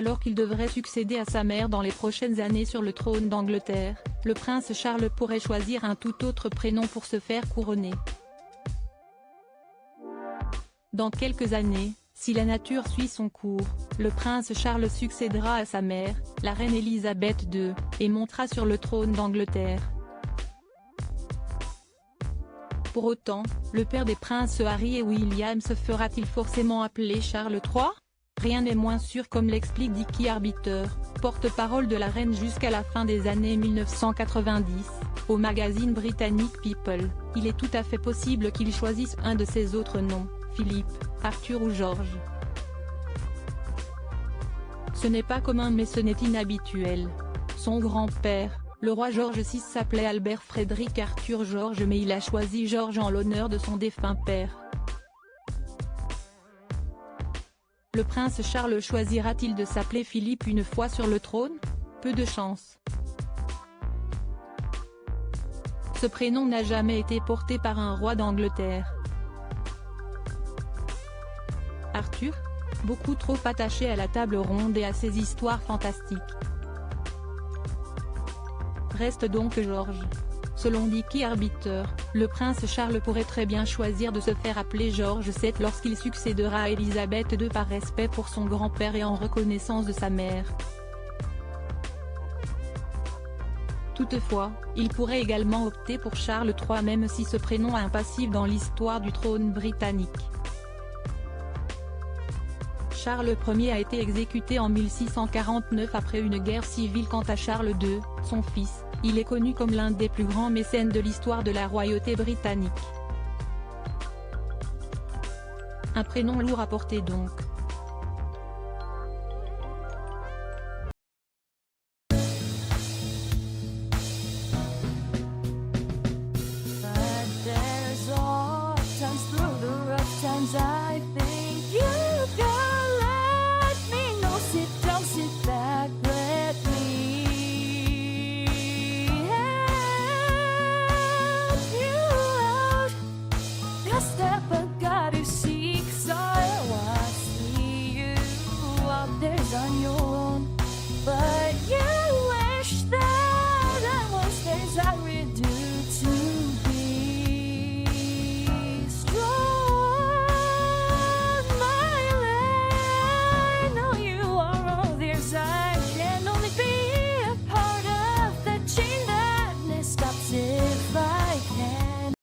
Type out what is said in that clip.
Alors qu'il devrait succéder à sa mère dans les prochaines années sur le trône d'Angleterre, le prince Charles pourrait choisir un tout autre prénom pour se faire couronner. Dans quelques années, si la nature suit son cours, le prince Charles succédera à sa mère, la reine Elisabeth II, et montera sur le trône d'Angleterre. Pour autant, le père des princes Harry et William se fera-t-il forcément appeler Charles III? Rien n'est moins sûr, comme l'explique Dickie Arbiter, porte-parole de la reine jusqu'à la fin des années 1990, au magazine britannique People. Il est tout à fait possible qu'il choisisse un de ses autres noms, Philippe, Arthur ou George. Ce n'est pas commun mais ce n'est inhabituel. Son grand-père, le roi George VI, s'appelait Albert Frédéric Arthur George, mais il a choisi George en l'honneur de son défunt père. Le prince Charles choisira-t-il de s'appeler Philippe une fois sur le trône? Peu de chance. Ce prénom n'a jamais été porté par un roi d'Angleterre. Arthur? Beaucoup trop attaché à la table ronde et à ses histoires fantastiques. Reste donc George. Selon Dickie Arbiter, le prince Charles pourrait très bien choisir de se faire appeler George VII lorsqu'il succédera à Elisabeth II par respect pour son grand-père et en reconnaissance de sa mère. Toutefois, il pourrait également opter pour Charles III même si ce prénom a un passif dans l'histoire du trône britannique. Charles Ier a été exécuté en 1649 après une guerre civile. Quant à Charles II, son fils, il est connu comme l'un des plus grands mécènes de l'histoire de la royauté britannique. Un prénom lourd à porter donc.